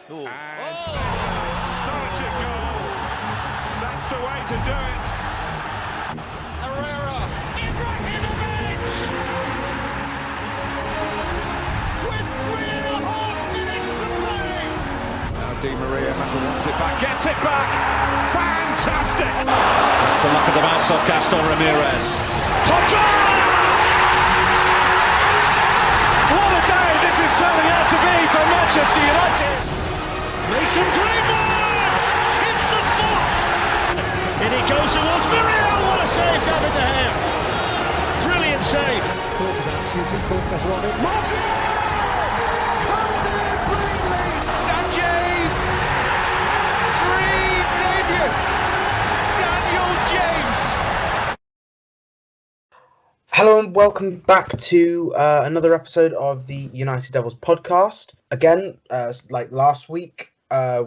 Ooh. And astonishing goal. That's the way to do it. Herrera, Ibrahimovic! With 3.5 minutes to play. Now Di Maria wants it back, gets it back. Fantastic! That's the luck of the bounce off Gaston Ramirez. Top try! What a day this is turning out to be for Manchester United! Mason Greenwood hits the spot. In he goes towards Muriel. What a save, David De Gea. Brilliant save. Quarterback shooting, quarterback on it. Martial comes in brilliantly. And James, dream debut. Daniel James. Hello and welcome back to another episode of the United Devils podcast. Again, like last week,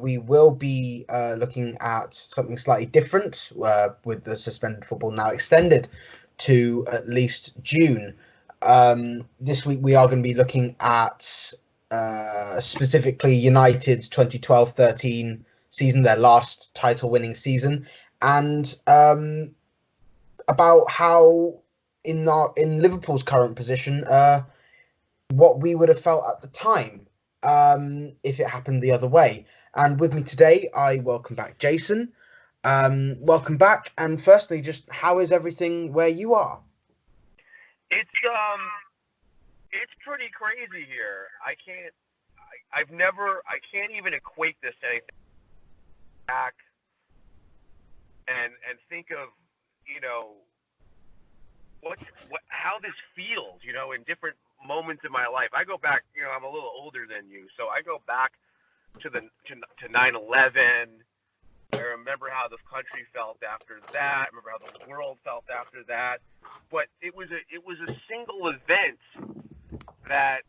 we will be looking at something slightly different with the suspended football now extended to at least June. This week we are going to be looking at specifically United's 2012-13 season, their last title-winning season, and about how in Liverpool's current position, what we would have felt at the time if it happened the other way. And with me today, I welcome back Jayson. Welcome back. And firstly, just how is everything where you are? It's pretty crazy here. I can't even equate this to anything back and think of, how this feels, in different moments in my life. I go back, I'm a little older than you, so I go back to 9/11. I remember how the country felt after that. I remember how the world felt after that. But it was a single event that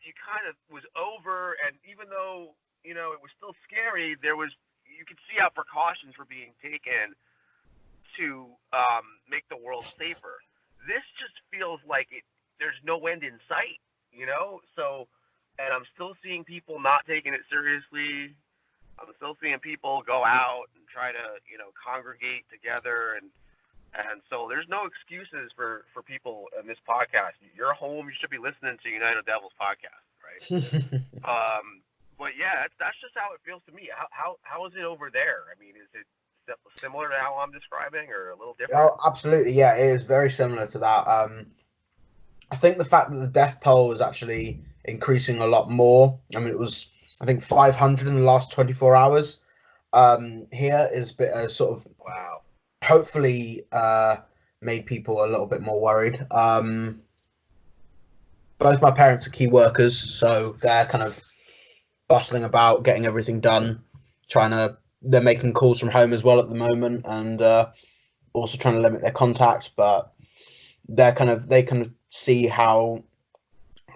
you kind of was over, and even though it was still scary, you could see how precautions were being taken to make the world safer. This just feels like there's no end in sight, So, and I'm still seeing people not taking it seriously. I'm still seeing people go out and try to, congregate together, and so there's no excuses for people in this podcast. You're home, you should be listening to United Devils podcast, right? But yeah, that's just how it feels to me. How is it over there? I mean, is it similar to how I'm describing, or a little different? Oh, absolutely, yeah, it is very similar to that. I think the fact that the death toll is actually increasing a lot more. I mean, it was, I think, 500 in the last 24 hours. Here is sort of, wow. Hopefully made people a little bit more worried. Both my parents are key workers, so they're kind of bustling about, getting everything done, they're making calls from home as well at the moment, and also trying to limit their contact, but they kind of see how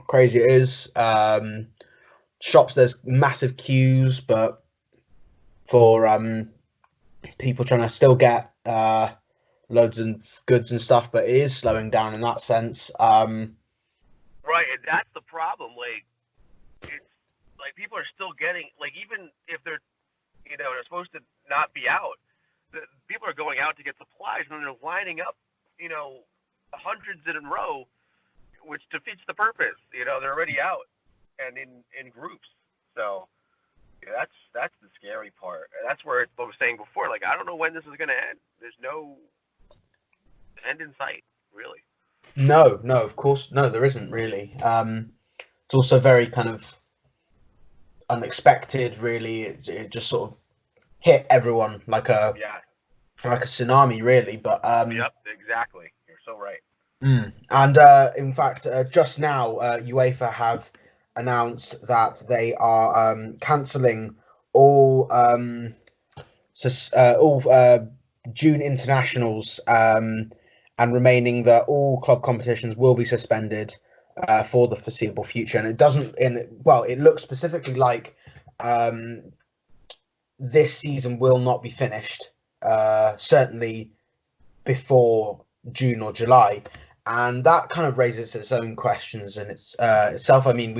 crazy it is. Shops, there's massive queues, but for people trying to still get loads of goods and stuff, but it is slowing down in that sense. Right, and that's the problem. It's like people are still getting, even if they're they're supposed to not be out, people are going out to get supplies, and then they're lining up, hundreds in a row, which defeats the purpose. They're already out and in groups. So yeah, that's the scary part. That's where I was saying before, I don't know when this is going to end. There's no end in sight, really. No, of course, no, there isn't really. It's also very kind of unexpected, really. It just sort of hit everyone like a tsunami, really. But yep, exactly. You're so right. And in fact, just now, UEFA have announced that they are cancelling all June internationals, and remaining that all club competitions will be suspended for the foreseeable future. And it looks specifically like this season will not be finished, certainly before June or July. and that kind of raises its own questions in itself. I mean,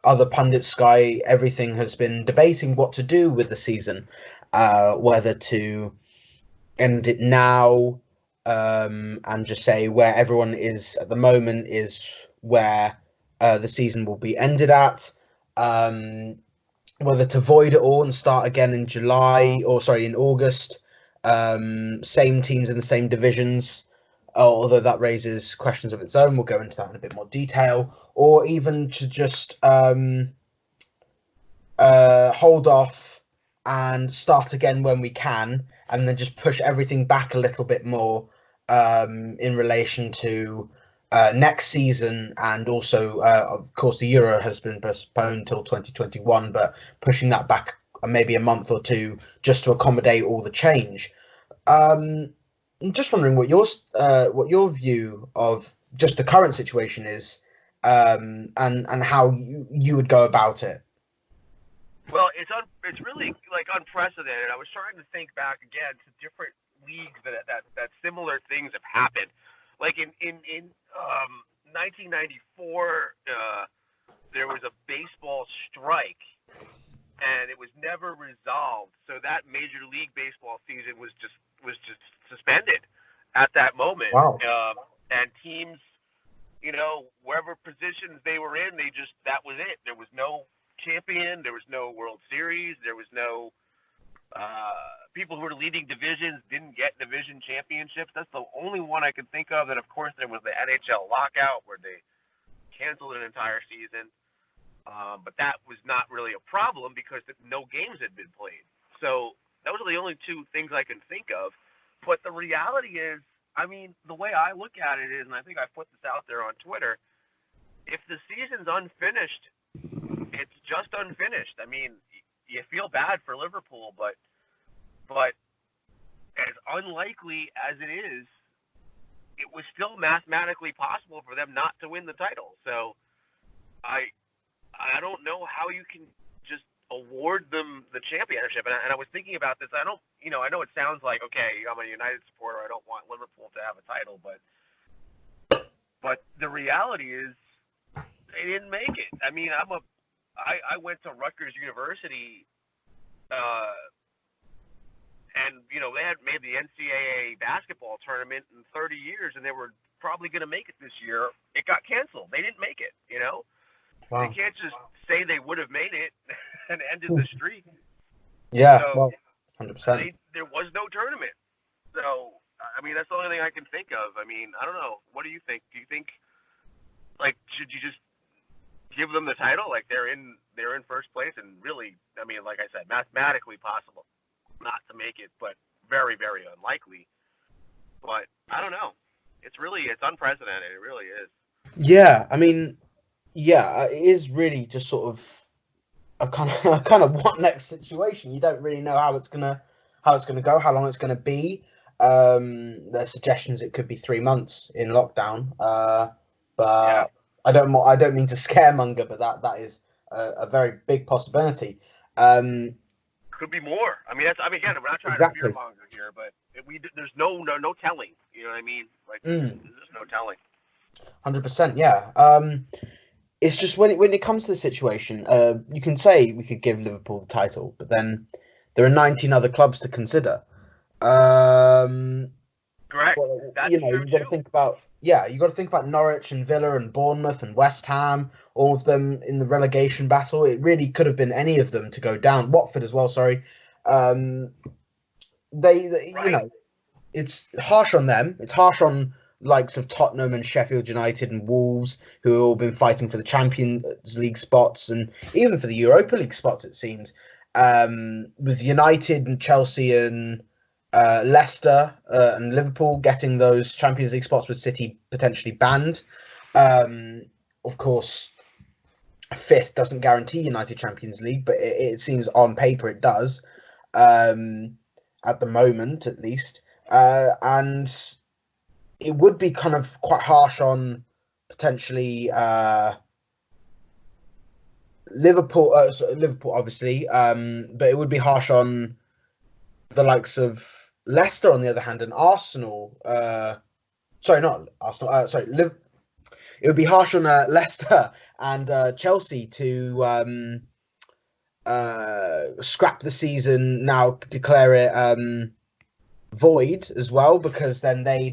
other pundits, Sky, everything has been debating what to do with the season, whether to end it now, and just say where everyone is at the moment is where the season will be ended at, whether to void it all and start again in in August, same teams in the same divisions, although that raises questions of its own. We'll go into that in a bit more detail, or even to just hold off and start again when we can, and then just push everything back a little bit more in relation to next season. And also, of course, the Euro has been postponed till 2021, but pushing that back maybe a month or two just to accommodate all the change. I'm just wondering what your view of just the current situation is, and how you would go about it. Well, it's really like unprecedented. I was trying to think back again to different leagues that similar things have happened. Like in 1994, there was a baseball strike, and it was never resolved. So that Major League Baseball season was just suspended at that moment. Wow. And teams, wherever positions they were in, that was it. There was no champion, there was no World Series, there was no people who were leading divisions didn't get division championships. That's the only one I can think of. And of course there was the NHL lockout where they canceled an entire season, but that was not really a problem because no games had been played. So those are the only two things I can think of. But the reality is, I mean, the way I look at it is, and I think I put this out there on Twitter, if the season's unfinished, it's just unfinished. I mean, you feel bad for Liverpool, but as unlikely as it is, it was still mathematically possible for them not to win the title. So I don't know how you can just award them the championship. And I was thinking about this. I know it sounds like, okay, I'm a United supporter, I don't want Liverpool to have a title, but the reality is they didn't make it. I mean, I went to Rutgers University, and they had made the NCAA basketball tournament in 30 years, and they were probably going to make it this year. It got canceled. They didn't make it. Wow. They can't just say they would have made it and ended the streak. Yeah, So, well, 100%. There was no tournament. So, I mean, that's the only thing I can think of. I mean, I don't know. What do you think? Do you think, should you just give them the title? Like, they're in first place, and really, I mean, like I said, mathematically possible not to make it, but very, very unlikely. But I don't know. It's unprecedented. It really is. Yeah, I mean, it is really just sort of a kind of what next situation. You don't really know how it's gonna go, how long it's gonna be. There's suggestions it could be 3 months in lockdown, but yeah. I don't mean to scaremonger, but that is a very big possibility. Could be more. I mean, again, we're not trying Exactly. to fearmonger here, but there's no telling. You know what I mean? Like, there's no telling. 100%. Yeah. It's just when it comes to the situation, you can say we could give Liverpool the title, but then there are 19 other clubs to consider. Correct. That's true you've got to think about. Yeah, you got to think about Norwich and Villa and Bournemouth and West Ham, all of them in the relegation battle. It really could have been any of them to go down. Watford as well, sorry. They Right. it's harsh on them. It's harsh on likes of Tottenham and Sheffield United and Wolves, who have all been fighting for the Champions League spots and even for the Europa League spots, it seems. With United and Chelsea and Leicester and Liverpool getting those Champions League spots, with City potentially banned. Of course, fifth doesn't guarantee United Champions League, but it seems on paper it does, at the moment at least. And it would be kind of quite harsh on potentially Liverpool obviously, but it would be harsh on the likes of Leicester on the other hand, and Arsenal Sorry, not Arsenal. It would be harsh on Leicester and Chelsea to scrap the season now, declare it void as well, because then they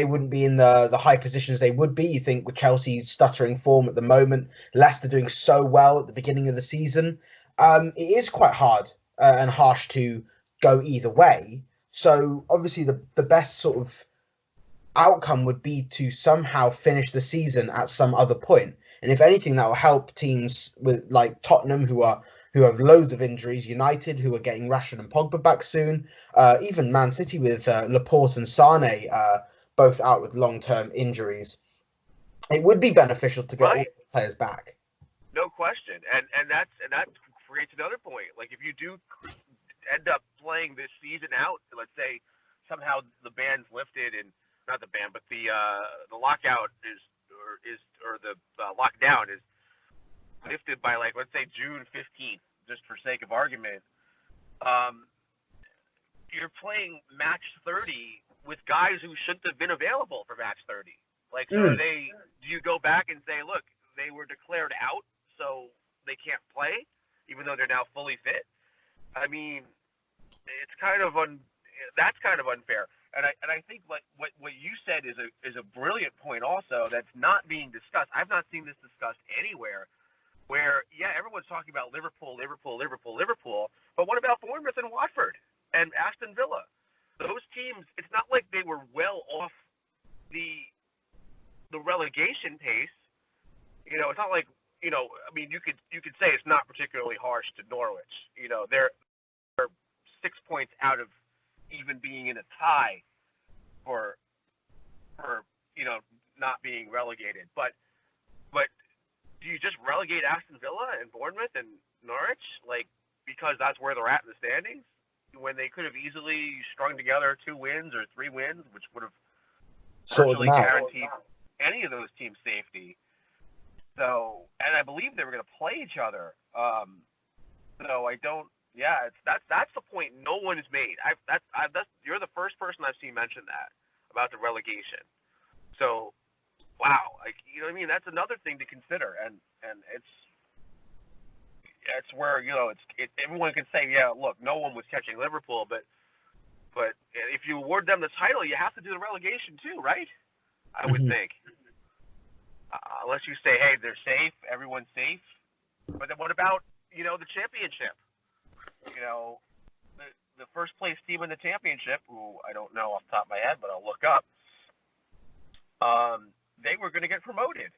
wouldn't be in the high positions they would be. You think with Chelsea stuttering form at the moment, Leicester doing so well at the beginning of the season, it is quite hard and harsh to go either way. So obviously the best sort of outcome would be to somehow finish the season at some other point. And if anything, that will help teams with like Tottenham, who have loads of injuries, United, who are getting Rashford and Pogba back soon, even Man City with Laporte and Sane both out with long-term injuries. It would be beneficial to get all the players back. No question, and that creates another point. Like if you do end up playing this season out, let's say somehow the ban's lifted, and not the ban, but the lockout or the lockdown is lifted by, like, let's say June 15th, just for sake of argument. You're playing match 30 with guys who shouldn't have been available for match 30. Like, so do you go back and say, look, they were declared out, so they can't play, even though they're now fully fit? I mean, it's that's kind of unfair. And I think what you said is a brilliant point also that's not being discussed. I've not seen this discussed anywhere. Where everyone's talking about Liverpool, but what about Bournemouth and Watford and Aston Villa? Those teams, it's not like they were well off the relegation pace. You know, it's not like, you know, I mean, you could say it's not particularly harsh to Norwich. You know, they're 6 points out of even being in a tie for you know, not being relegated. But do you just relegate Aston Villa and Bournemouth and Norwich, like, because that's where they're at in the standings, when they could have easily strung together 2 wins or 3 wins, which would have virtually guaranteed any of those teams' safety? So, and I believe they were going to play each other. So I don't. Yeah, that's the point no one has made. You're the first person I've seen mention that about the relegation. So, wow, like, you know what I mean? That's another thing to consider, and it's where, you know, everyone can say, yeah, look, no one was catching Liverpool, but if you award them the title, you have to do the relegation too, right? I would think, unless you say, hey, they're safe, everyone's safe. But then what about, you know, the championship? You know, the first place team in the championship, who I don't know off the top of my head, but I'll look up. They were going to get promoted.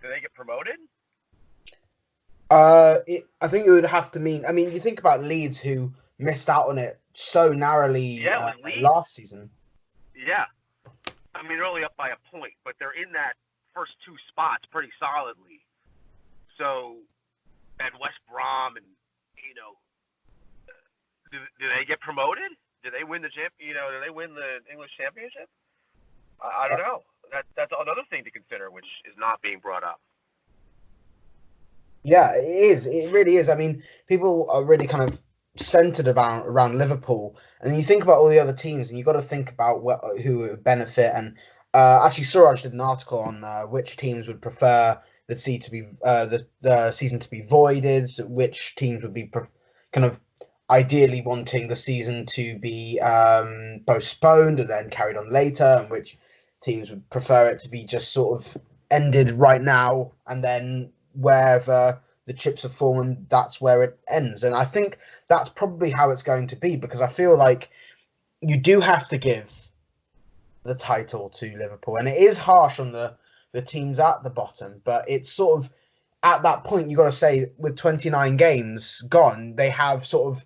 Did they get promoted? I think it would have to mean. I mean, you think about Leeds, who missed out on it so narrowly last season. Yeah, I mean, they're only up by a point, but they're in that first 2 spots pretty solidly. So, and West Brom, and, you know, do they get promoted? Do they win the do they win the English Championship? I don't know. That's another thing to consider, which is not being brought up. Yeah, it is. It really is. I mean, people are really kind of centered around Liverpool, and then you think about all the other teams, and you've got to think about who would benefit. And actually, Suraj did an article on which teams would prefer the season to be voided, which teams would be kind of ideally wanting the season to be postponed and then carried on later, and which teams would prefer it to be just sort of ended right now, and then wherever the chips have fallen, that's where it ends. And I think that's probably how it's going to be, because I feel like you do have to give the title to Liverpool, and it is harsh on the teams at the bottom, but it's sort of at that point you got to say, with 29 games gone, they have sort of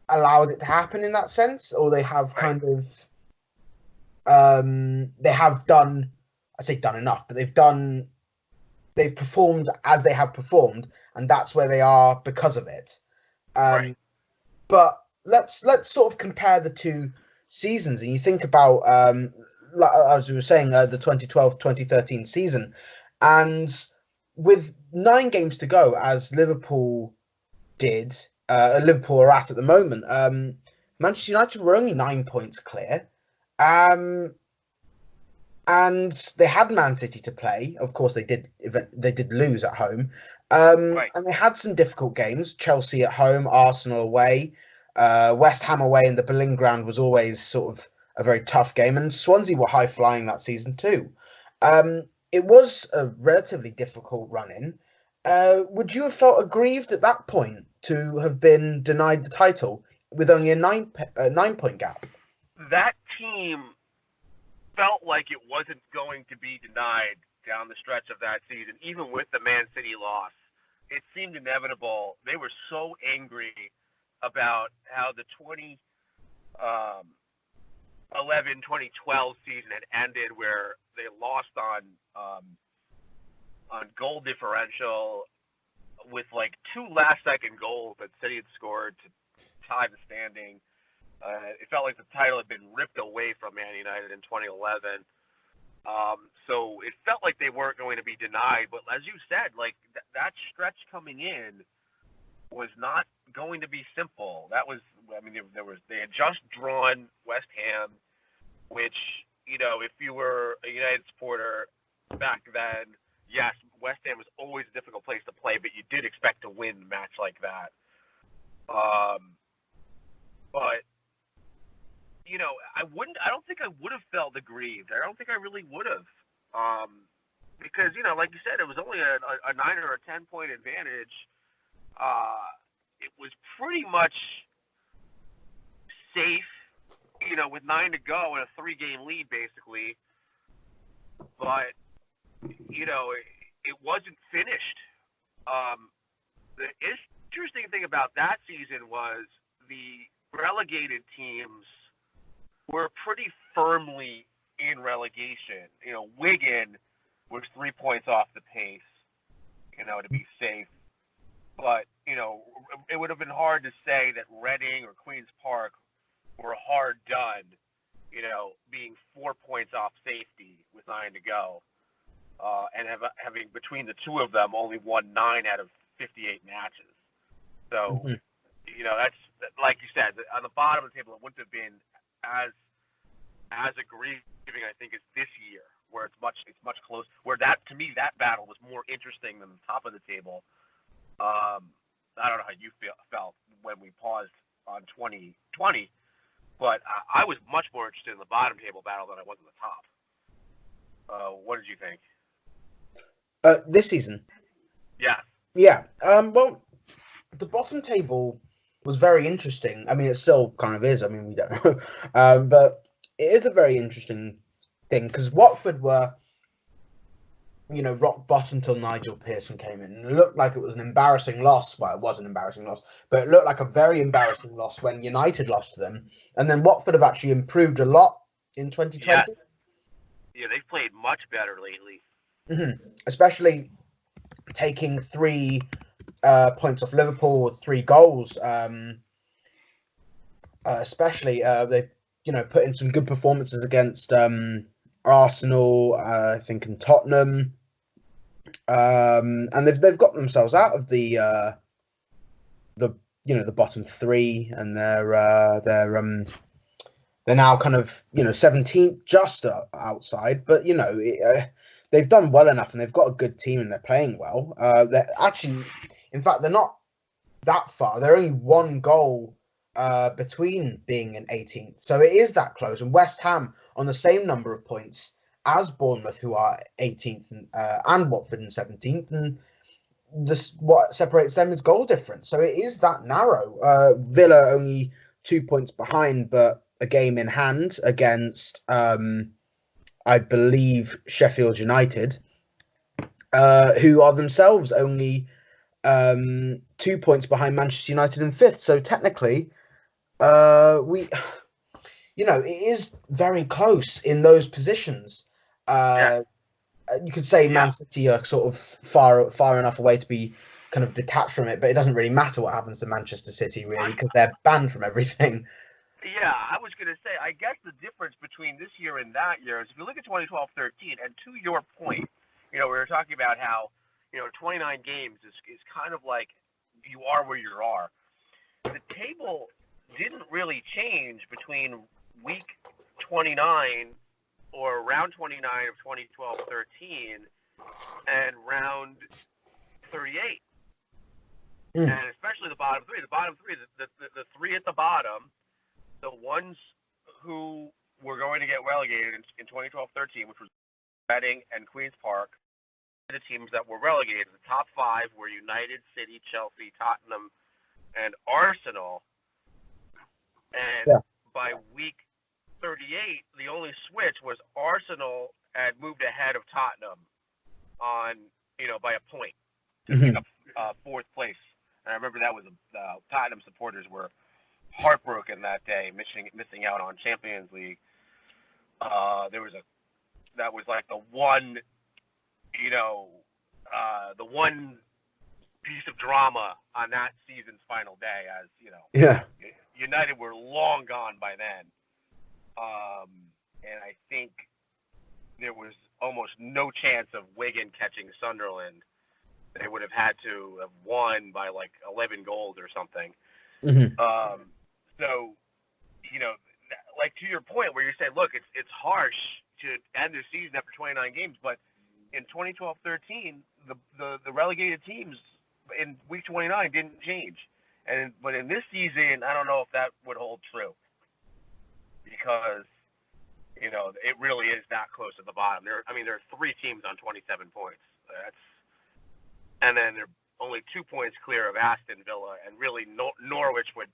allowed it to happen in that sense, or they have kind of they have done, I say done enough, but they've performed as they have performed, and that's where they are because of it. Right. But let's sort of compare the 2 seasons, and you think about as we were saying, the 2012-2013 season, and with 9 games to go, as Liverpool did, Liverpool are at the moment, Manchester United were only 9 points clear, And they had Man City to play. Of course, they did lose at home. Right. And they had some difficult games. Chelsea at home, Arsenal away, West Ham away, and the Boleyn Ground was always sort of a very tough game. And Swansea were high flying that season too. It was a relatively difficult run-in. Would you have felt aggrieved at that point to have been denied the title with only a 9-point gap? That team felt like it wasn't going to be denied down the stretch of that season, even with the Man City loss. It seemed inevitable. They were so angry about how the 2011-2012 season had ended, where they lost on goal differential with like 2 last-second goals that City had scored to tie the standing. It felt like the title had been ripped away from Man United in 2011. So it felt like they weren't going to be denied. But as you said, like that stretch coming in was not going to be simple. That was, I mean, they had just drawn West Ham, which, you know, if you were a United supporter back then, yes, West Ham was always a difficult place to play, but you did expect to win a match like that. But you know, I don't think I would have felt aggrieved. I don't think I really would have. Because, you know, like you said, it was only a 9 or a 10-point advantage. It was pretty much safe, you know, with 9 to go and a 3-game lead, basically. But, you know, it wasn't finished. The interesting thing about that season was the relegated teams were pretty firmly in relegation. You know, Wigan was 3 points off the pace, you know, to be safe. But, you know, it would have been hard to say that Reading or Queen's Park were hard done, you know, being 4 points off safety with 9 to go. And having between the two of them only won 9 out of 58 matches. So, you know, that's, like you said, on the bottom of the table, it wouldn't have been as aggrieving, I think, as this year, where it's much closer. Where that, to me, that battle was more interesting than the top of the table. I don't know how you felt when we paused on 2020, but I was much more interested in the bottom table battle than I was in the top. What did you think? This season? Yeah. Yeah. Well, the bottom table was very interesting. I mean, it still kind of is. I mean, we don't know. But it is a very interesting thing because Watford were, you know, rock bottom until Nigel Pearson came in. And it looked like it was an embarrassing loss. Well, it was an embarrassing loss, but it looked like a very embarrassing loss when United lost to them. And then Watford have actually improved a lot in 2020. Yeah, they've played much better lately. Especially taking 3 points off Liverpool with 3 goals. Especially they've, you know, put in some good performances against Arsenal, I think, and Tottenham. And they've got themselves out of the bottom 3, and they're now kind of, you know, 17th, just outside. But, you know, they've done well enough, and they've got a good team, and they're playing well. They're actually, in fact, they're not that far. They're only 1 goal between being in 18th. So it is that close. And West Ham on the same number of points as Bournemouth, who are 18th, and Watford in 17th. And what separates them is goal difference. So it is that narrow. Villa only 2 points behind, but a game in hand against, I believe, Sheffield United, who are themselves only 2 points behind Manchester United in 5th. So technically, it is very close in those positions. You could say Man City are sort of far enough away to be kind of detached from it, but it doesn't really matter what happens to Manchester City, really, because they're banned from everything. Yeah, I was going to say, I guess the difference between this year and that year is if you look at 2012-13, and to your point, you know, we were talking about how, you know, 29 games is kind of like you are where you are. The table didn't really change between week 29 or round 29 of 2012-13 and round 38. And especially the bottom three. The bottom three, the three at the bottom, the ones who were going to get relegated in 2012-13, which was Reading and Queen's Park, the teams that were relegated. The top five were United, City, Chelsea, Tottenham, and Arsenal. And by week 38, the only switch was Arsenal had moved ahead of Tottenham by a point to pick up fourth place. And I remember that was Tottenham supporters were heartbroken that day, missing out on Champions League. That was like the one, the one piece of drama on that season's final day, as United were long gone by then. And I think there was almost no chance of Wigan catching Sunderland. They would have had to have won by like 11 goals or something. So, like to your point where you say, look, it's harsh to end the season after 29 games, but in 2012-13, the relegated teams in week 29 didn't change. But in this season, I don't know if that would hold true because, it really is that close at the bottom. There are three teams on 27 points. And then they're only 2 points clear of Aston Villa, and really Norwich would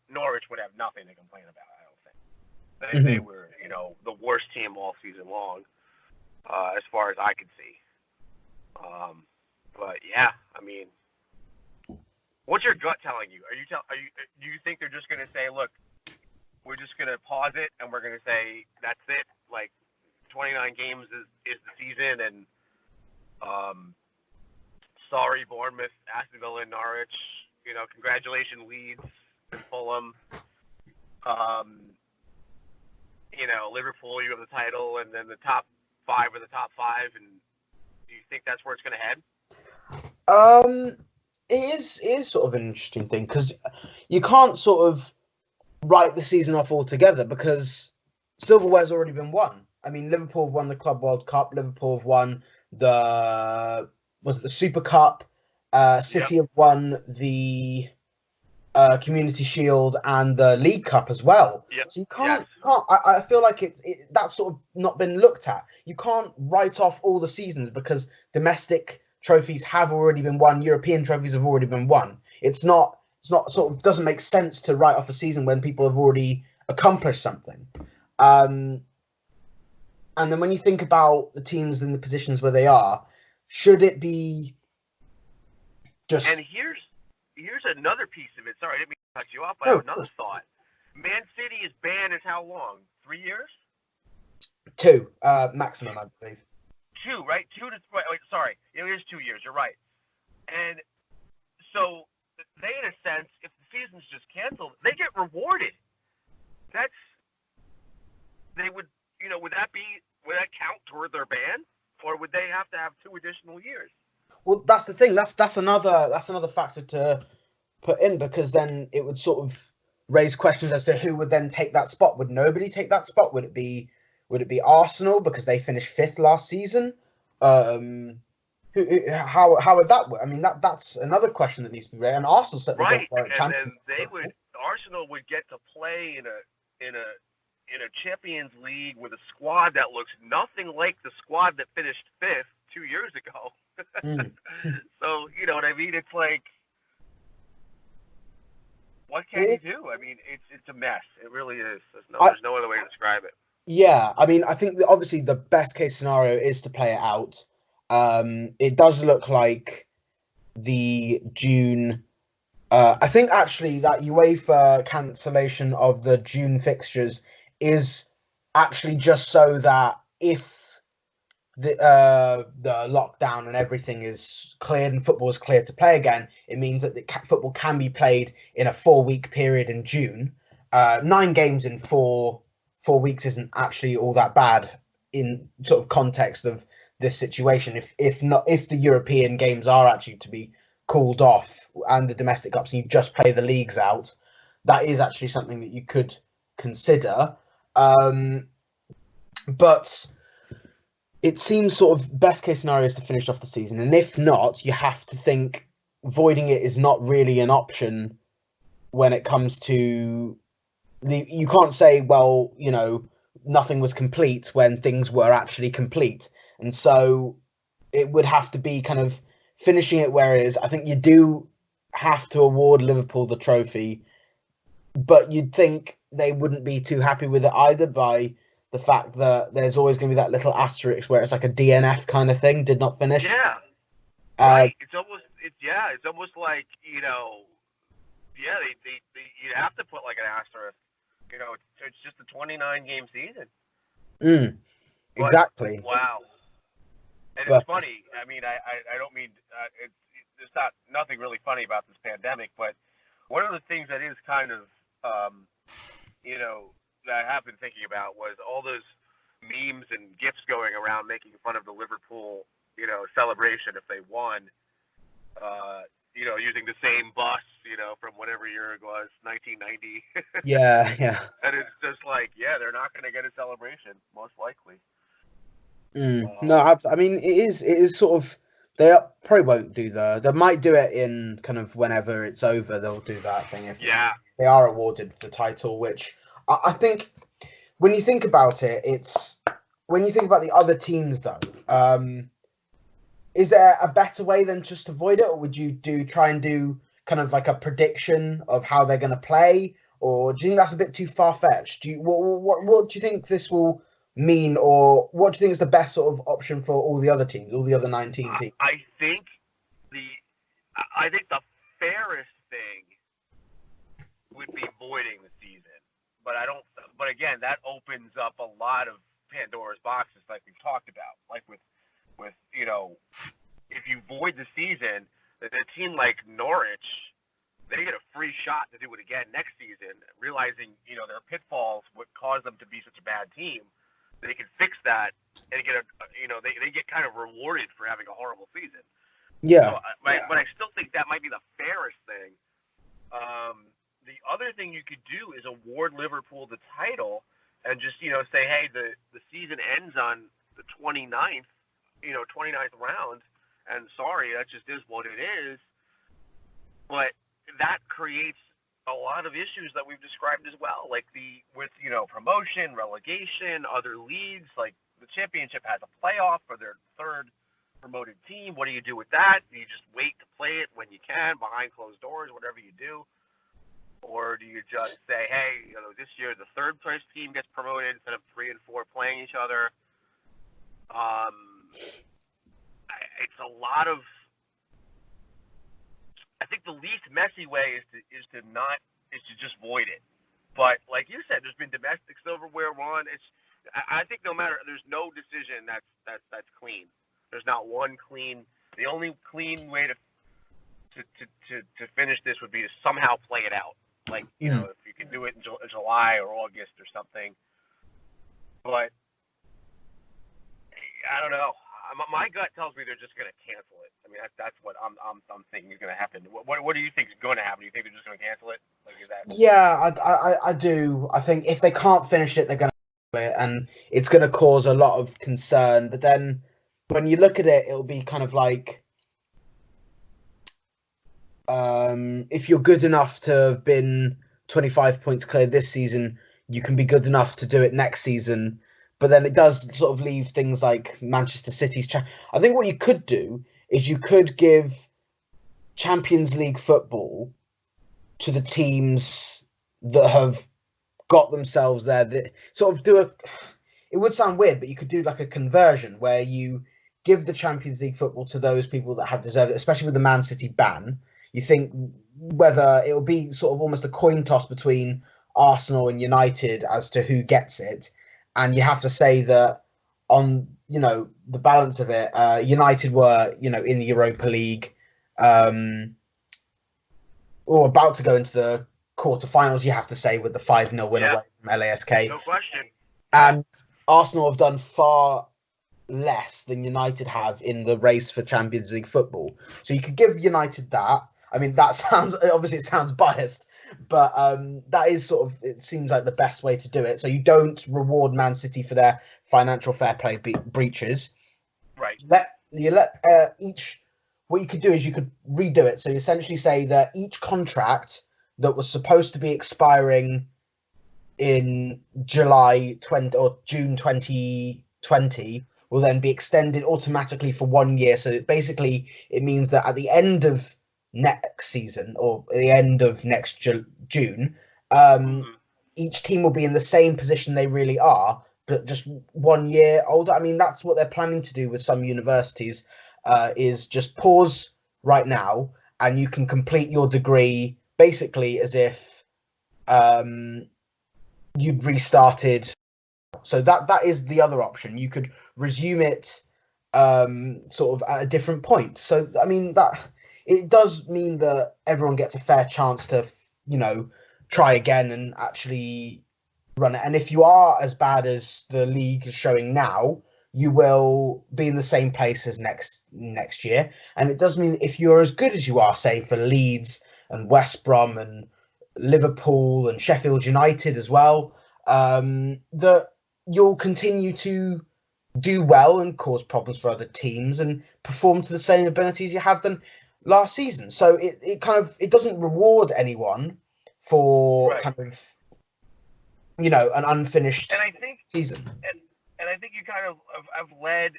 have nothing to complain about. I don't think they were the worst team all season long, as far as I could see. But yeah, what's your gut telling you? Do you think they're just going to say, look, we're just going to pause it and we're going to say that's it? Like 29 games is the season, and sorry, Bournemouth, Aston Villa, and Norwich. Congratulations, Leeds and Fulham. Liverpool, you have the title, and then the top five are the top five. And do you think that's where it's going to head? It is sort of an interesting thing because you can't sort of write the season off altogether because silverware's already been won. Liverpool have won the Club World Cup. Liverpool have won the Super Cup? City have won the Community Shield and the League Cup as well. Yep. So you can't. I feel like that's sort of not been looked at. You can't write off all the seasons because domestic trophies have already been won. European trophies have already been won. It's not sort of doesn't make sense to write off a season when people have already accomplished something. And then when you think about the teams in the positions where they are, should it be just... And here's another piece of it. Sorry, I didn't mean to cut you off, but I have another thought. Man City is banned as how long? 3 years? 2, maximum, I believe. 2, right? 2 to... Wait, sorry. It is 2 years. You're right. And so they, in a sense, if the season's just canceled, they get rewarded. They would, would that count toward their ban? Or would they have to have 2 additional years? Well, that's the thing. That's another factor to put in because then it would sort of raise questions as to who would then take that spot. Would nobody take that spot? Would it be Arsenal because they finished 5th last season? How would that work? That's another question that needs to be raised. And Arsenal set the right, and then Arsenal would get to play in a Champions League with a squad that looks nothing like the squad that finished 5th 2 years ago. So, you know what I mean? It's like, what can you do? It's a mess. It really is. There's no other way to describe it. Yeah, I think obviously the best case scenario is to play it out. It does look like the June... I think actually that UEFA cancellation of the June fixtures is actually just so that if the lockdown and everything is cleared and football is cleared to play again, it means that the football can be played in a 4-week period in June. 9 games in 4 weeks isn't actually all that bad in sort of context of this situation. If the European games are actually to be called off and the domestic cups and you just play the leagues out, that is actually something that you could consider. But it seems sort of best case scenario is to finish off the season. And if not, you have to think voiding it is not really an option when it comes to you can't say, well, nothing was complete when things were actually complete. And so it would have to be kind of finishing it where it is. I think you do have to award Liverpool the trophy, but you'd think they wouldn't be too happy with it either, by the fact that there's always going to be that little asterisk where it's like a DNF kind of thing, did not finish. Yeah. Right. It's almost like, you'd have to put like an asterisk. It's just a 29-game season. Exactly. Wow. And it's funny. I mean, I don't mean there's nothing really funny about this pandemic, but one of the things that is kind of that I have been thinking about was all those memes and GIFs going around making fun of the Liverpool, celebration if they won, using the same bus, from whatever year it was, 1990. Yeah. And it's just like, they're not going to get a celebration, most likely. No, I mean, it is sort of, they probably won't do they might do it in kind of whenever it's over, they'll do that thing if they are awarded the title, which I think when you think about it, when you think about the other teams though, is there a better way than just to avoid it, or would you try and do kind of like a prediction of how they're going to play, or do you think that's a bit too far-fetched? What do you think this will mean, or what do you think is the best sort of option for all the other teams, all the other 19 teams? I think the fairest thing would be voiding the season, but again, that opens up a lot of Pandora's boxes, like we've talked about, like with if you void the season, then a team like Norwich, they get a free shot to do it again next season, realizing their pitfalls would cause them to be such a bad team. They can fix that and get they get kind of rewarded for having a horrible season. Yeah. So, but I still think that might be the fairest thing. The other thing you could do is award Liverpool the title and just say, hey, the season ends on the 29th, 29th round, and sorry, that just is what it is. But that creates a lot of issues that we've described as well, like with promotion, relegation, other leagues. Like the championship has a playoff for their third promoted team. What do you do with that? Do you just wait to play it when you can behind closed doors, whatever you do? Or do you just say, hey, this year the third place team gets promoted instead of 3 and 4 playing each other? It's a lot of. I think the least messy way is to just void it. But like you said, there's been domestic silverware won. I think there's no decision that's clean. There's not one clean. The only clean way to finish this would be to somehow play it out. Like if you can do it in July or August or something. But I don't know. My gut tells me they're just going to cancel it. I mean, that's what I'm thinking is going to happen. What do you think is going to happen? Do you think they're just going to cancel it? Like, is that? Yeah, I do. I think if they can't finish it, they're going to cancel it, and it's going to cause a lot of concern. But then when you look at it, it'll be kind of like, if you're good enough to have been 25 points clear this season, you can be good enough to do it next season. But then it does sort of leave things like Manchester City's. I think what you could do is you could give Champions League football to the teams that have got themselves there. That sort of it would sound weird, but you could do like a conversion where you give the Champions League football to those people that have deserved it, especially with the Man City ban. You think whether it'll be sort of almost a coin toss between Arsenal and United as to who gets it. And you have to say that on, the balance of it, United were, in the Europa League, or about to go into the quarterfinals, you have to say, with the 5-0 win away from LASK. No question. And Arsenal have done far less than United have in the race for Champions League football. So you could give United that. I mean, that sounds, obviously it sounds biased, But that is sort of, it seems like the best way to do it. So you don't reward Man City for their financial fair play breaches. Right. You let each. What you could do is you could redo it. So you essentially say that each contract that was supposed to be expiring in July 20 or June 2020 will then be extended automatically for 1 year. So basically, it means that at the end of next season or the end of next June, each team will be in the same position they really are, but just 1 year older. I mean, that's what they're planning to do with some universities, is just pause right now, and you can complete your degree basically as if you'd restarted. So that is the other option. You could resume it sort of at a different point. So I mean, that it does mean that everyone gets a fair chance to, try again and actually run it. And if you are as bad as the league is showing now, you will be in the same place as next year. And it does mean that if you're as good as you are, say for Leeds and West Brom and Liverpool and Sheffield United as well, that you'll continue to do well and cause problems for other teams and perform to the same abilities you have done last season. So it doesn't reward anyone for kind of an unfinished season. And I think you kind of have led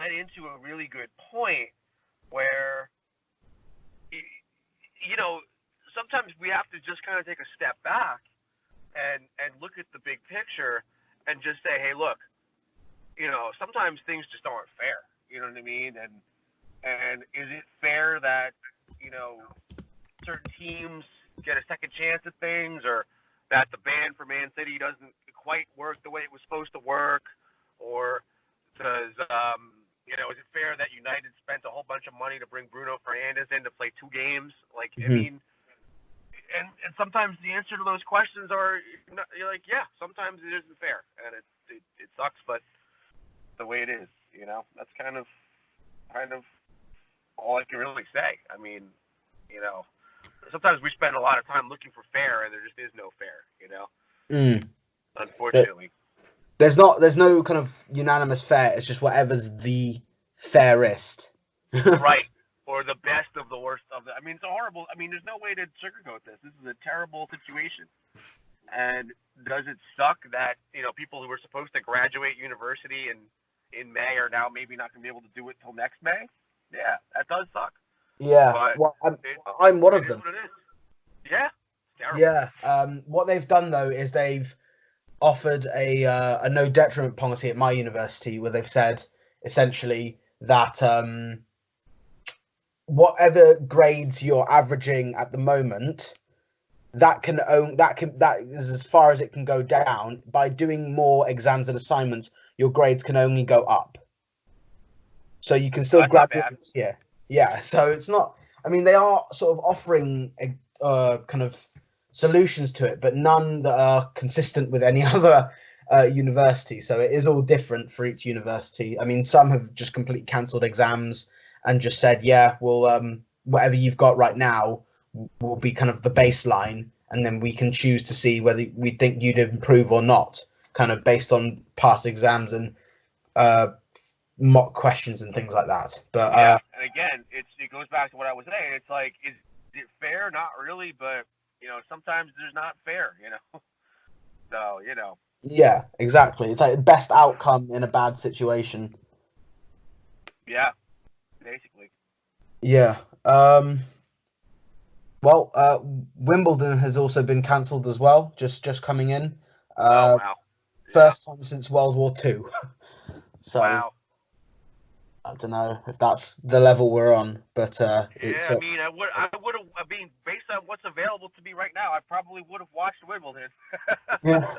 into a really good point where sometimes we have to just kind of take a step back and look at the big picture and just say, hey, look, sometimes things just aren't fair. You know what I mean? And is it fair that certain teams get a second chance at things, or that the ban for Man City doesn't quite work the way it was supposed to work, or does is it fair that United spent a whole bunch of money to bring Bruno Fernandes in to play 2 games? Like, I mean, and sometimes the answer to those questions are, you're like, yeah, sometimes it isn't fair, and it sucks, but the way it is, that's kind of all I can really say. I mean, sometimes we spend a lot of time looking for fair, and there just is no fair, unfortunately. There's no kind of unanimous fair. It's just whatever's the fairest. Right. Or the best of the worst of the. I mean, it's horrible. I mean, there's no way to sugarcoat this. This is a terrible situation. And does it suck that, people who were supposed to graduate university in May are now maybe not going to be able to do it till next May? Yeah, that does suck. Yeah. But well, I'm one of them. What it is. Yeah. Terrible. Yeah. What they've done though is they've offered a no detriment policy at my university, where they've said essentially that whatever grades you're averaging at the moment, that is as far as it can go down. By doing more exams and assignments, your grades can only go up. So you can still graduate. Yeah. So it's not. I mean, they are sort of offering a kind of solutions to it, but none that are consistent with any other university. So it is all different for each university. I mean, some have just completely cancelled exams and just said, yeah, well, whatever you've got right now will be kind of the baseline, and then we can choose to see whether we think you'd improve or not, kind of based on past exams and mock questions and things like that. But and again, it goes back to what I was saying. It's like, is it fair? Not really, but sometimes there's not fair. So Yeah, exactly. It's like the best outcome in a bad situation. Yeah, basically. Yeah. Well, Wimbledon has also been cancelled as well. Just coming in. Oh wow. First time since World War II. So wow. I don't know if that's the level we're on, but it's. I mean, I would have. I mean, based on what's available to me right now, I probably would have watched Wimbledon. Yeah.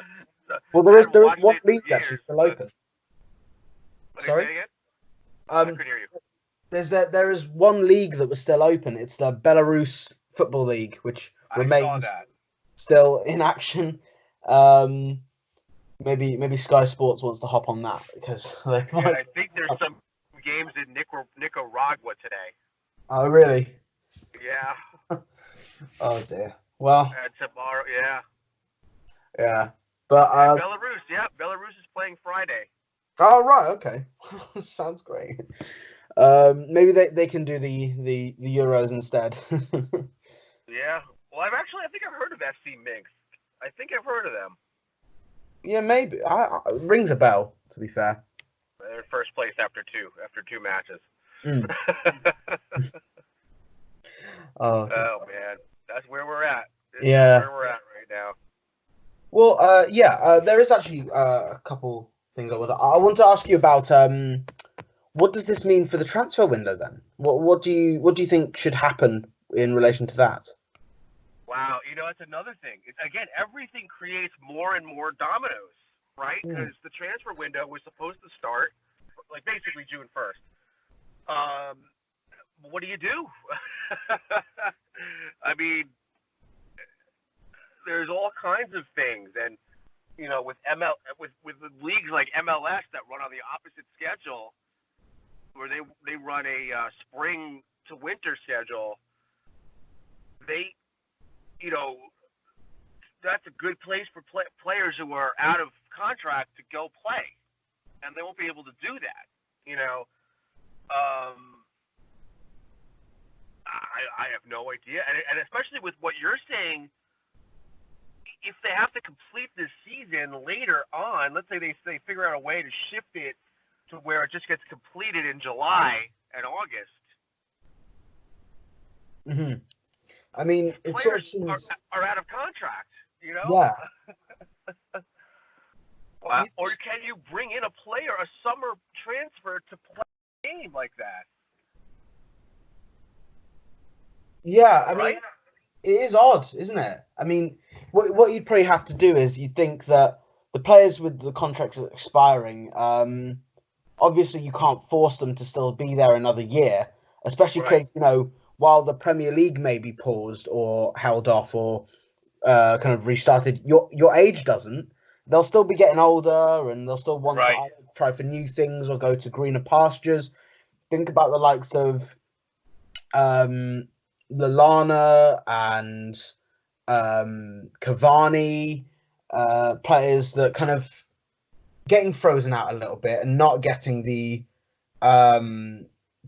Well, there is one league actually still open. Sorry. I couldn't hear you. There is one league that was still open. It's the Belarus Football League, which remains still in action. Maybe Sky Sports wants to hop on that because I think there's some games in Nicaragua today. Oh really? Yeah. Oh dear. Well, And tomorrow, yeah. yeah. But And Belarus, yeah. Belarus is playing Friday. oh right, okay. Sounds great. Maybe they can do the Euros instead. Yeah. Well, I think I've heard of FC Minsk. I think I've heard of them. Yeah, maybe. It rings a bell, to be fair. They're in first place after two matches. Mm. Oh man, that's where we're at. This is Yeah. where we're at right now. Well, there is actually a couple things I want to ask you about. What does this mean for the transfer window then? What do you think should happen in relation to that? Wow, it's another thing. Again, everything creates more and more dominoes, right? Because the transfer window was supposed to start like basically June 1st. What do you do? I mean, there's all kinds of things, and with with the leagues like MLS that run on the opposite schedule, where they run a spring to winter schedule, that's a good place for players who are out of contract to go play, and they won't be able to do that. I have no idea, and especially with what you're saying, if they have to complete this season later on, let's say they figure out a way to shift it to where it just gets completed in July and August. Mm-hmm. I mean, it players sort of seems are out of contract, Yeah. Or can you bring in a summer transfer to play a game like that? Yeah, I mean, Right? it is odd, isn't it? I mean, what you'd probably have to do is you'd think that the players with the contracts expiring, obviously you can't force them to still be there another year, especially because, Right. While the Premier League may be paused or held off or kind of restarted, your age doesn't. They'll still be getting older and they'll still want to Right. either try for new things or go to greener pastures. Think about the likes of Lallana and Cavani, players that kind of getting frozen out a little bit and not getting the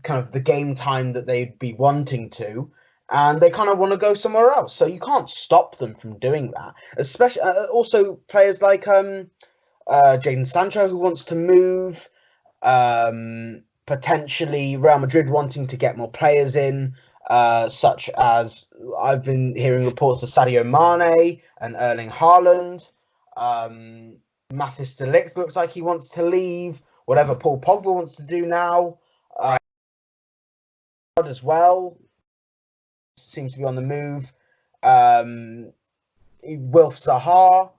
kind of the game time that they'd be wanting to, and they kind of want to go somewhere else. So you can't stop them from doing that. Especially also players like Jadon Sancho, who wants to move, potentially Real Madrid wanting to get more players in, such as I've been hearing reports of Sadio Mane and Erling Haaland. Mathis de Ligt looks like he wants to leave. Whatever Paul Pogba wants to do now, as well seems to be on the move. Wilf Zaha,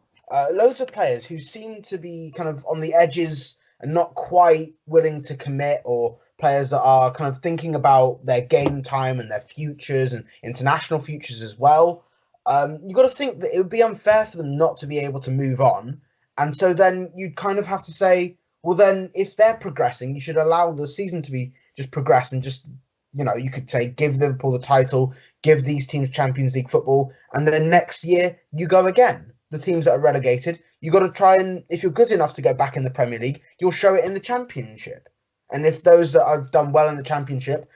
loads of players who seem to be kind of on the edges and not quite willing to commit, or players that are kind of thinking about their game time and their futures and international futures as well. You've got to think that it would be unfair for them not to be able to move on. And so then you'd kind of have to say, well, then if they're progressing, you should allow the season to be just progress and just, you could say, give Liverpool the title, give these teams Champions League football, and then next year you go again. The teams that are relegated, you got to try and, if you're good enough to go back in the Premier League, you'll show it in the Championship. And if those that have done well in the Championship,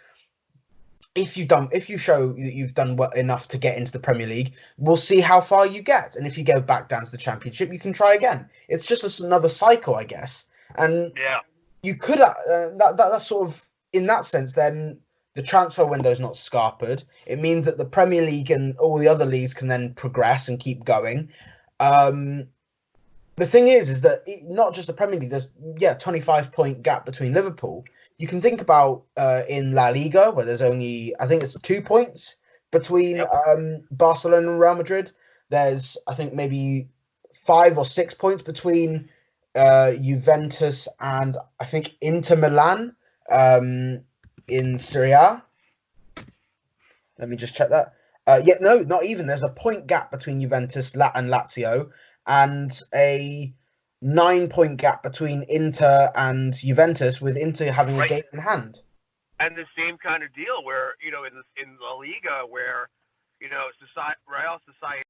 if you show that you've done well enough to get into the Premier League, we'll see how far you get. And if you go back down to the Championship, you can try again. It's just another cycle, I guess. And you could that's sort of, in that sense, then the transfer window is not scarpered. It means that the Premier League and all the other leagues can then progress and keep going. The thing is that not just the Premier League. There's 25-point gap between Liverpool. You can think about in La Liga, where there's only, I think it's 2 points between Barcelona and Real Madrid. There's, I think, maybe 5 or 6 points between Juventus and, I think, Inter Milan in Serie A. Let me just check that. No, not even. There's a point gap between Juventus and Lazio, and a 9-point gap between Inter and Juventus, with Inter having a game in hand. And the same kind of deal where, in La Liga where, Real Sociedad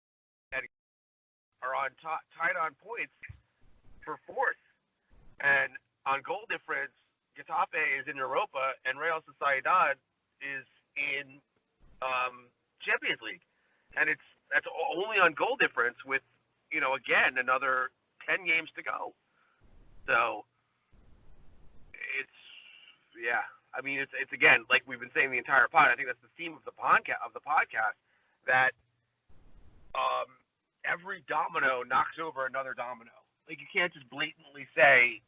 are on tied on points for fourth. And on goal difference, Getafe is in Europa and Real Sociedad is in Champions League. And that's only on goal difference with, again, another 10 games to go. So it's again, like we've been saying the entire pod. I think that's the theme of the podcast that every domino knocks over another domino. Like you can't just blatantly say,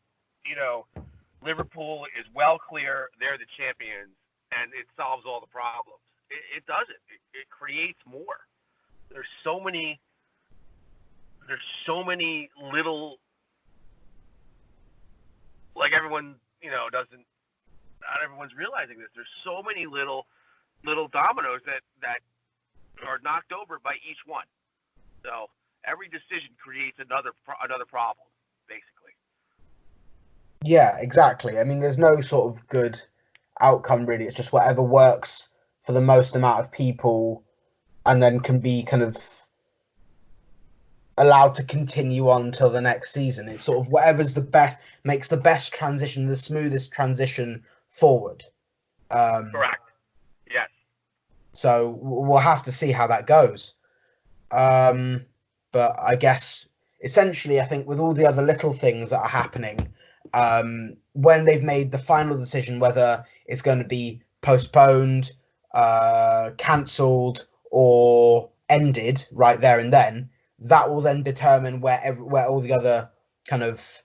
Liverpool is well clear, they're the champions, and it solves all the problems. It doesn't. It creates more. There's so many little, like everyone, not everyone's realizing this. There's so many little dominoes that are knocked over by each one. So every decision creates another problem, basically. Yeah, exactly. I mean, there's no sort of good outcome really. It's just whatever works for the most amount of people, and then can be kind of allowed to continue on till the next season. It's sort of whatever's the best, makes the best transition, the smoothest transition forward. Correct. Yes. So we'll have to see how that goes. But I guess essentially, I think with all the other little things that are happening, when they've made the final decision whether it's going to be postponed, cancelled, or ended right there and then, that will then determine where all the other kind of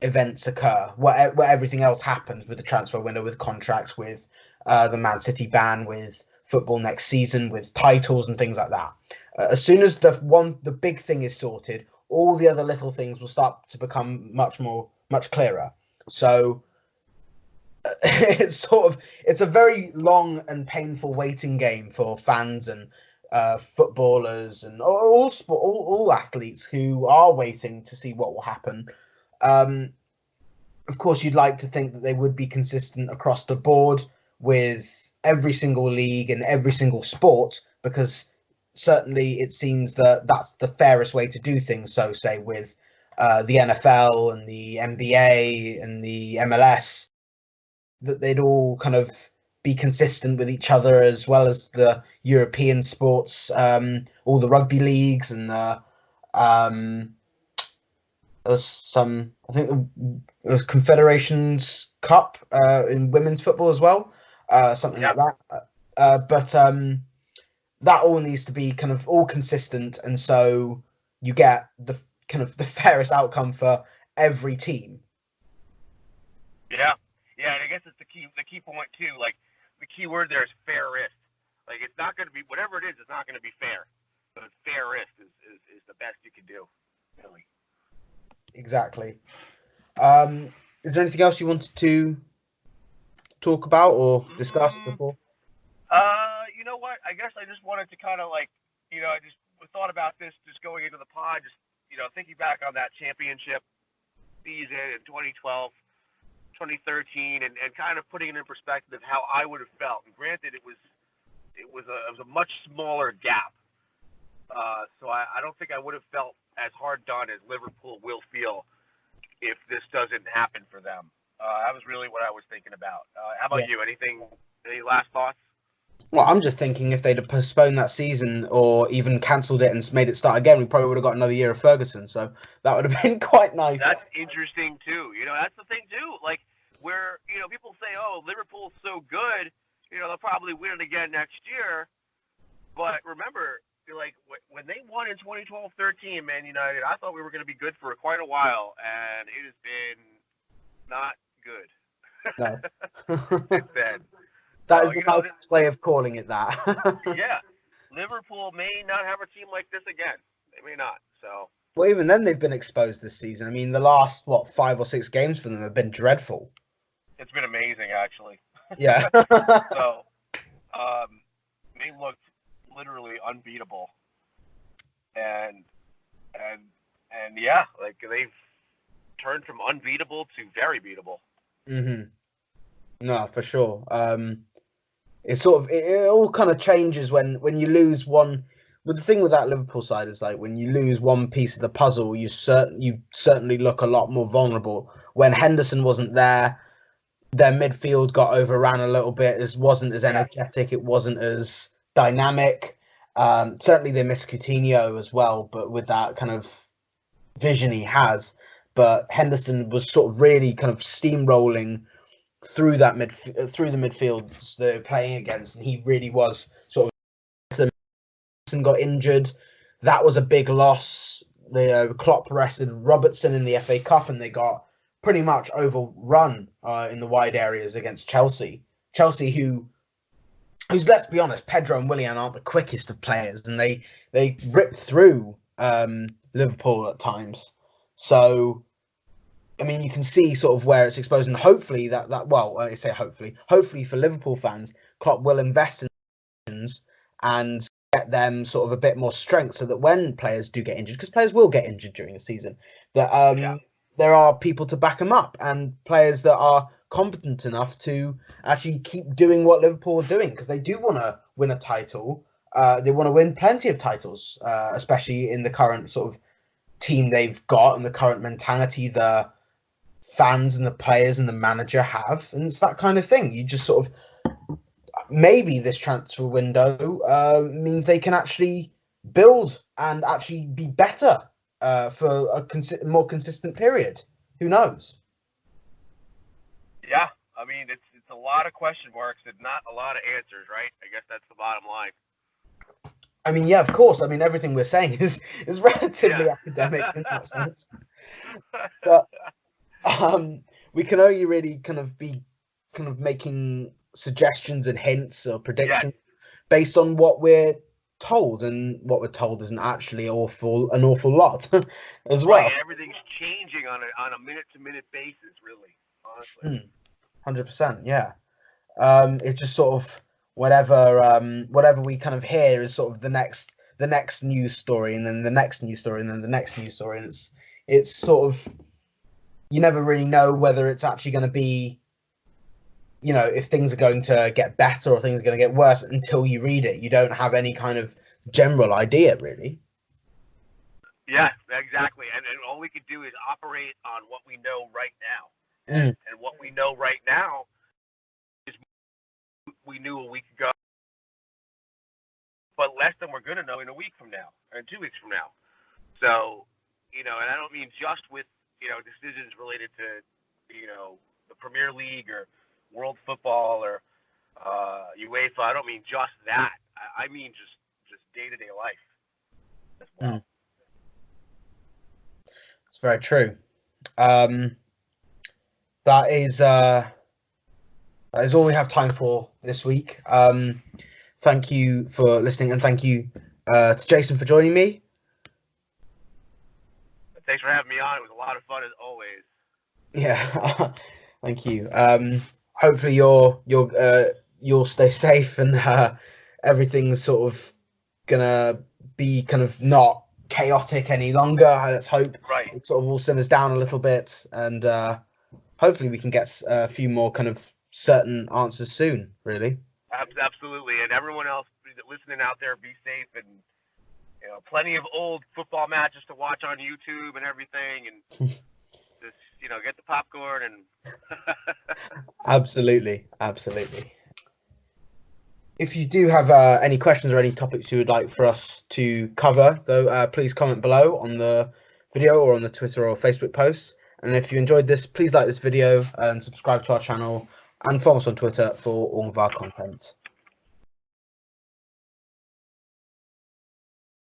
events occur, where everything else happens with the transfer window, with contracts, with the Man City ban, with football next season, with titles and things like that. As soon as the big thing is sorted, all the other little things will start to become much clearer. So it's a very long and painful waiting game for fans and footballers and all athletes who are waiting to see what will happen. Of course, you'd like to think that they would be consistent across the board with every single league and every single sport, because certainly it seems that that's the fairest way to do things. So say with the NFL and the NBA and the MLS, that they'd all kind of be consistent with each other, as well as the European sports, all the rugby leagues, and there's some, I think there's Confederations Cup in women's football as well, something like that. But that all needs to be kind of all consistent, and so you get the kind of the fairest outcome for every team. Yeah, and I guess it's the key point too. Like the key word there is fairest. Like it's not going to be, whatever it is, it's not going to be fair. But fairest is the best you can do, really. Exactly. Is there anything else you wanted to talk about or discuss before? You know what? I guess I just wanted to kind of I just thought about this just going into the pod, just, thinking back on that championship season in 2012, 2013, and kind of putting it in perspective of how I would have felt. And granted, it was a much smaller gap. So I don't think I would have felt as hard done as Liverpool will feel if this doesn't happen for them. That was really what I was thinking about. How about you? Any last thoughts? Well, I'm just thinking if they'd have postponed that season or even cancelled it and made it start again, we probably would have got another year of Ferguson. So that would have been quite nice. That's interesting too. That's the thing too. Like where, people say, oh, Liverpool's so good, they'll probably win it again next year. But remember, like when they won in 2012-13, Man United, I thought we were going to be good for quite a while, and it has been not good. No. Since then. That is the nicest way of calling it that. Yeah. Liverpool may not have a team like this again. They may not. So. Well, even then, they've been exposed this season. I mean, the last, 5 or 6 games for them have been dreadful. It's been amazing, actually. Yeah. So, they looked literally unbeatable. And yeah, like they've turned from unbeatable to very beatable. Mm-hmm. No, for sure. It's sort of it all kind of changes when you lose one. But the thing with that Liverpool side is like when you lose one piece of the puzzle, you certainly look a lot more vulnerable. When Henderson wasn't there, their midfield got overran a little bit. It wasn't as energetic. It wasn't as dynamic. Certainly they missed Coutinho as well, but with that kind of vision he has. But Henderson was sort of really kind of steamrolling through the midfield they're playing against, and he really was sort of. Got injured. That was a big loss. The Klopp rested Robertson in the FA Cup, and they got pretty much overrun in the wide areas against Chelsea. Chelsea, who's let's be honest, Pedro and Willian aren't the quickest of players, and they ripped through Liverpool at times. So, I mean, you can see sort of where it's exposed, and hopefully hopefully for Liverpool fans, Klopp will invest in and get them sort of a bit more strength so that when players do get injured, because players will get injured during the season, that there are people to back them up and players that are competent enough to actually keep doing what Liverpool are doing, because they do want to win a title. They want to win plenty of titles, especially in the current sort of team they've got and the current mentality the fans and the players and the manager have. And it's that kind of thing. You just sort of, maybe this transfer window means they can actually build and actually be better for a more consistent period. Who knows? Yeah, I mean, it's a lot of question marks and not a lot of answers, right? I guess that's the bottom line. I mean, yeah, of course. I mean, everything we're saying is relatively academic in that sense. But we can only really kind of be making suggestions and hints or predictions based on what we're told, and what we're told isn't actually an awful lot as well. Right, everything's changing on a minute to minute basis, really, honestly. 100%, yeah. It's just sort of whatever we kind of hear is sort of the next news story, and then the next news story, and then the next news story, and it's sort of, you never really know whether it's actually going to be, you know, if things are going to get better or things are going to get worse until you read it. You don't have any kind of general idea, really. Yeah, exactly. And all we could do is operate on what we know right now. And what we know right now is we knew a week ago, but less than we're going to know in a week from now, or in 2 weeks from now. So, you know, and I don't mean just with, you know, decisions related to, you know, the Premier League or World Football or UEFA. I don't mean just that. I mean just day-to-day life as well. It's very true. That is all we have time for this week. Thank you for listening, and thank you to Jayson for joining me. Thanks for having me on. It was a lot of fun as always. Yeah, thank you. Hopefully you'll stay safe, and everything's sort of gonna be kind of not chaotic any longer. Let's hope it sort of all simmers down a little bit, and hopefully we can get a few more kind of certain answers soon, really. Absolutely. And everyone else listening out there, be safe, and, you know, plenty of old football matches to watch on YouTube and everything, and just, you know, get the popcorn and Absolutely. If you do have any questions or any topics you would like for us to cover, though, please comment below on the video or on the Twitter or Facebook posts. And if you enjoyed this, please like this video and subscribe to our channel, and follow us on Twitter for all of our content.